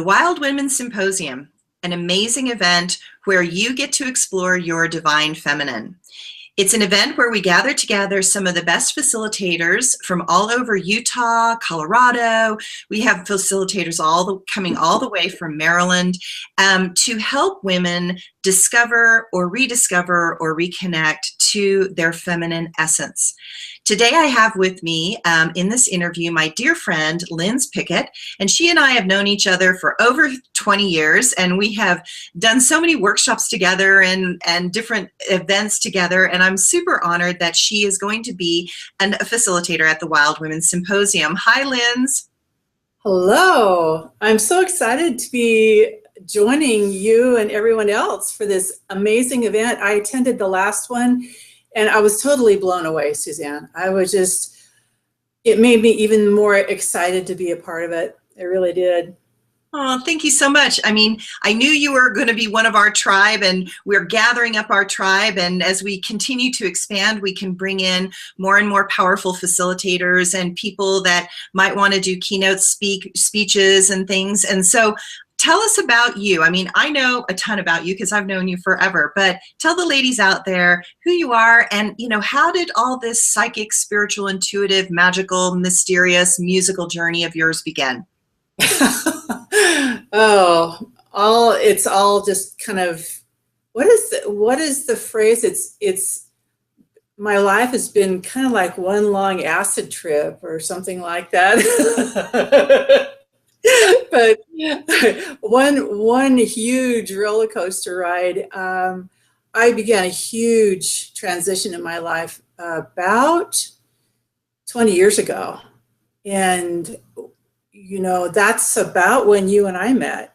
The Wild Women Symposium, an amazing event where you get to explore your divine feminine. It's an event where we gather together some of the best facilitators from all over Utah, Colorado. We have facilitators coming all the way from Maryland to help women discover or rediscover or reconnect to their feminine essence. Today I have with me in this interview my dear friend, Lynds Pickett, and she and I have known each other for over 20 years, and we have done so many workshops together and different events together, and I'm super honored that she is going to be a facilitator at the Wild Women Symposium. Hi, Lynds. Hello. I'm so excited to be joining you and everyone else for this amazing event. I attended the last one, and I was totally blown away, Suzanne. It made me even more excited to be a part of it. It really did. Oh, thank you so much. I mean, I knew you were going to be one of our tribe, and we're gathering up our tribe. And as we continue to expand, we can bring in more and more powerful facilitators and people that might want to do keynote speeches and things. And so tell us about you. I mean, I know a ton about you because I've known you forever, but tell the ladies out there who you are and, how did all this psychic, spiritual, intuitive, magical, mysterious, musical journey of yours begin? It's all just kind of, what is the phrase? It's my life has been kind of like one long acid trip or something like that. But one huge roller coaster ride. I began a huge transition in my life about 20 years ago. And that's about when you and I met,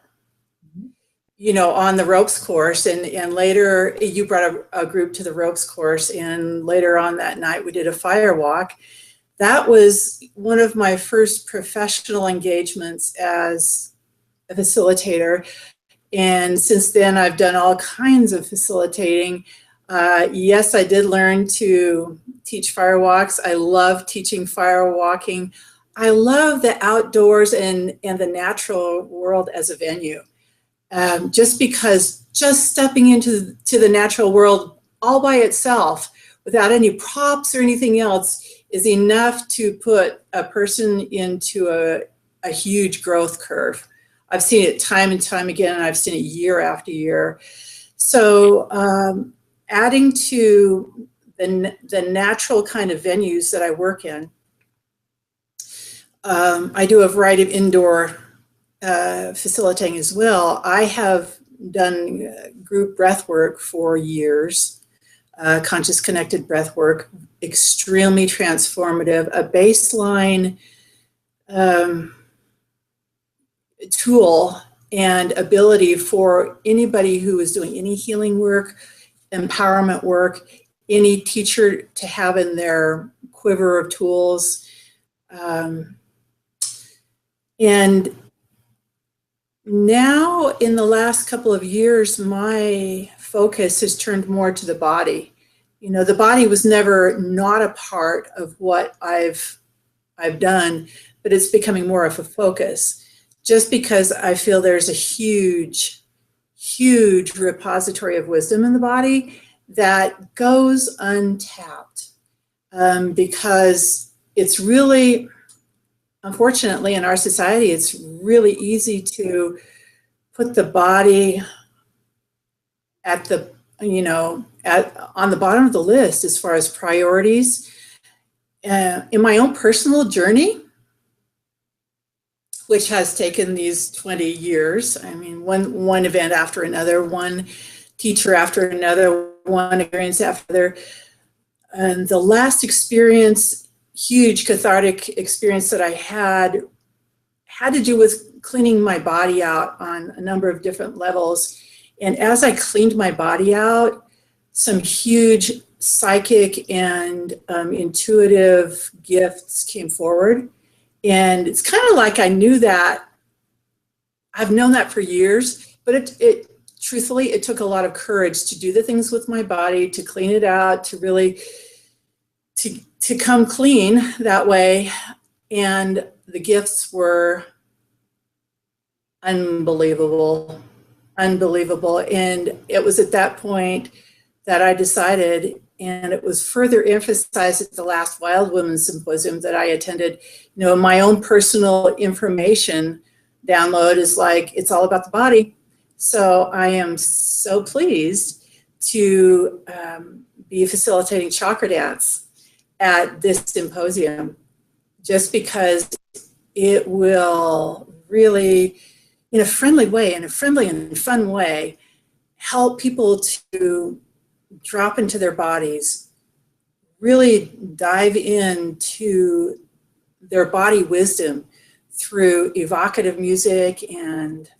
on the ropes course. And later you brought a group to the ropes course. And later on that night, we did a fire walk. That was one of my first professional engagements as a facilitator. And since then, I've done all kinds of facilitating. Yes, I did learn to teach fire walks. I love teaching fire walking. I love the outdoors and the natural world as a venue. Just because just stepping into the natural world all by itself without any props or anything else is enough to put a person into a huge growth curve. I've seen it time and time again, and I've seen it year after year. So adding to the natural kind of venues that I work in, I do a variety of indoor facilitating as well. I have done group breath work for years, conscious connected breath work, extremely transformative, a baseline tool and ability for anybody who is doing any healing work, empowerment work, any teacher to have in their quiver of tools. And now in the last couple of years, my focus has turned more to the body. The body was never not a part of what I've done, but it's becoming more of a focus just because I feel there's a huge, huge repository of wisdom in the body that goes untapped because it's really, unfortunately, in our society, it's really easy to put the body at the, on the bottom of the list as far as priorities. In my own personal journey, which has taken these 20 years, I mean, one event after another, one teacher after another, one experience after another, and the last experience, huge cathartic experience that I had to do with cleaning my body out on a number of different levels. And as I cleaned my body out, some huge psychic and intuitive gifts came forward. And it's kind of like I knew that. I've known that for years, but it truthfully, it took a lot of courage to do the things with my body, to clean it out, to really to come clean that way. And the gifts were unbelievable, unbelievable. And it was at that point that I decided, and it was further emphasized at the last Wild Women Symposium that I attended, my own personal information download is like, it's all about the body. So I am so pleased to be facilitating Chakra Dance at this symposium, just because it will really, in a friendly way, in a friendly and fun way, help people to drop into their bodies, really dive into their body wisdom through evocative music and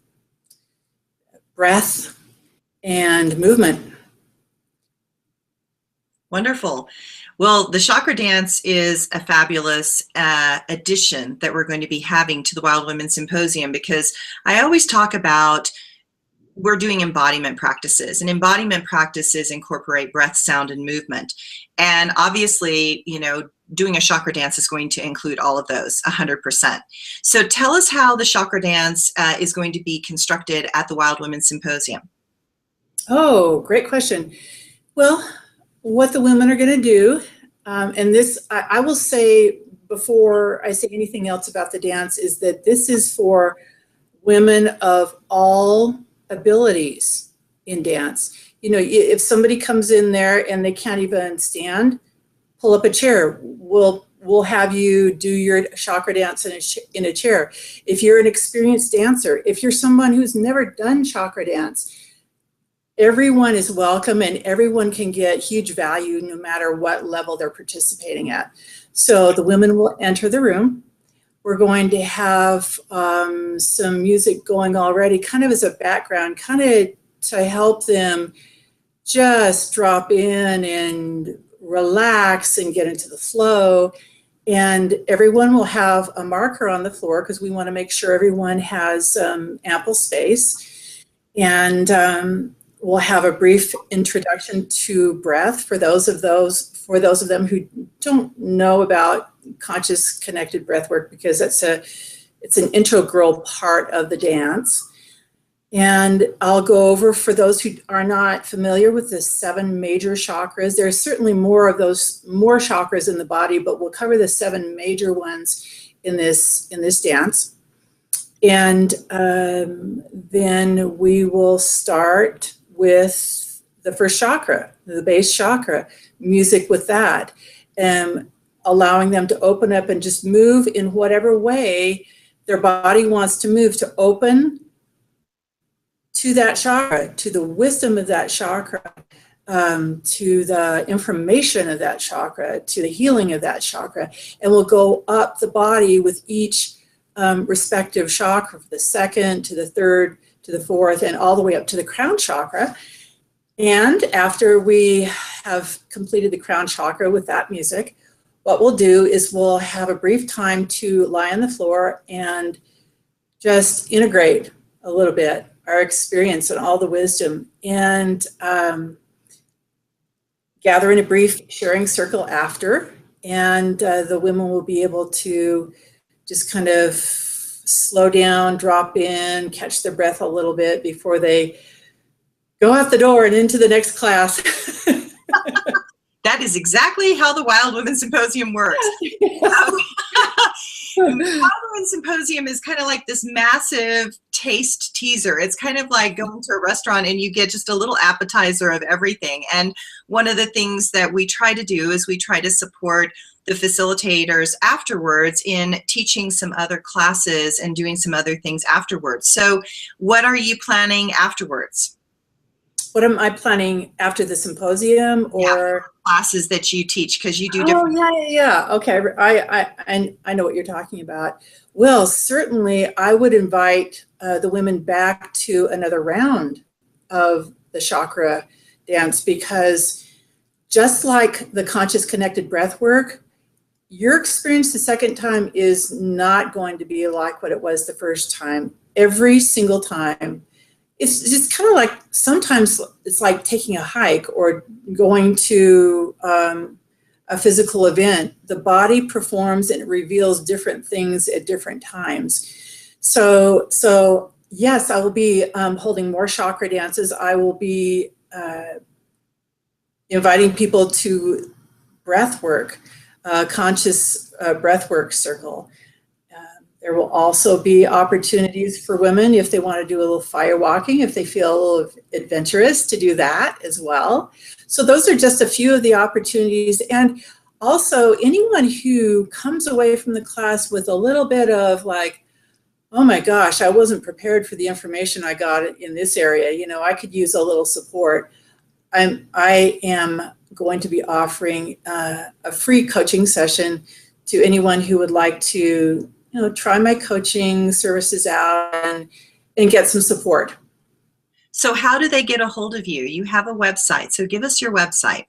breath and movement. Wonderful. Well, the Chakra Dance is a fabulous addition that we're going to be having to the Wild Women Symposium, because I always talk about we're doing embodiment practices, and embodiment practices incorporate breath, sound, and movement. And obviously, doing a chakra dance is going to include all of those 100%. So tell us how the Chakra Dance is going to be constructed at the Wild Women Symposium. Oh, great question. Well, what the women are going to do, and this, I will say before I say anything else about the dance, is that this is for women of all abilities in dance. If somebody comes in there and they can't even stand, pull up a chair. We'll have you do your chakra dance in a chair. If you're an experienced dancer, if you're someone who's never done chakra dance, everyone is welcome, and everyone can get huge value no matter what level they're participating at. So the women will enter the room. We're going to have some music going already, kind of as a background, kind of to help them just drop in and relax and get into the flow. And everyone will have a marker on the floor, because we want to make sure everyone has ample space. And we'll have a brief introduction to breath for those of them who don't know about conscious connected breath work, because it's an integral part of the dance. And I'll go over, for those who are not familiar with the 7 major chakras, there's certainly more chakras in the body, but we'll cover the 7 major ones in this dance. And then we will start with the first chakra, the base chakra, music with that, allowing them to open up and just move in whatever way their body wants to move, to open to that chakra, to the wisdom of that chakra, to the information of that chakra, to the healing of that chakra. And we'll go up the body with each respective chakra, from the second to the third to the fourth, and all the way up to the crown chakra. And after we have completed the crown chakra with that music, what we'll do is we'll have a brief time to lie on the floor and just integrate a little bit our experience and all the wisdom, and gather in a brief sharing circle after. And the women will be able to just kind of slow down, drop in, catch their breath a little bit before they go out the door and into the next class. That is exactly how the Wild Women Symposium works. The Wild Women Symposium is kind of like this massive taste teaser. It's kind of like going to a restaurant and you get just a little appetizer of everything. And one of the things that we try to do is we try to support the facilitators afterwards in teaching some other classes and doing some other things afterwards. So what are you planning afterwards? What am I planning after the symposium, or classes that you teach? Because you do different. Yeah. Okay, I know what you're talking about. Well, certainly I would invite the women back to another round of the chakra dance, because just like the conscious connected breath work, your experience the second time is not going to be like what it was the first time. Every single time. It's just kind of like, sometimes it's like taking a hike or going to a physical event. The body performs and reveals different things at different times. So Yes, I will be holding more chakra dances. I will be inviting people to breath work, conscious breath work circle. There will also be opportunities for women if they want to do a little fire walking, if they feel a little adventurous, to do that as well. So those are just a few of the opportunities. And also anyone who comes away from the class with a little bit of like, oh my gosh, I wasn't prepared for the information I got in this area. You know, I could use a little support. I am going to be offering a free coaching session to anyone who would like to, you know, try my coaching services out and get some support. So how do they get a hold of you? You have a website, so give us your website.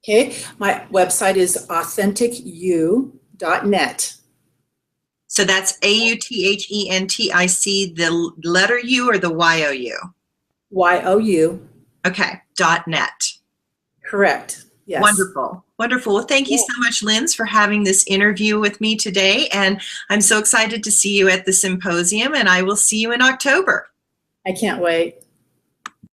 Okay, my website is AuthenticU.net. So that's AUTHENTIC, the letter U or the YOU? YOU. Okay, .net. Correct. Yes. Wonderful. Wonderful. Well, thank you so much, Lynds, for having this interview with me today. And I'm so excited to see you at the symposium, and I will see you in October. I can't wait.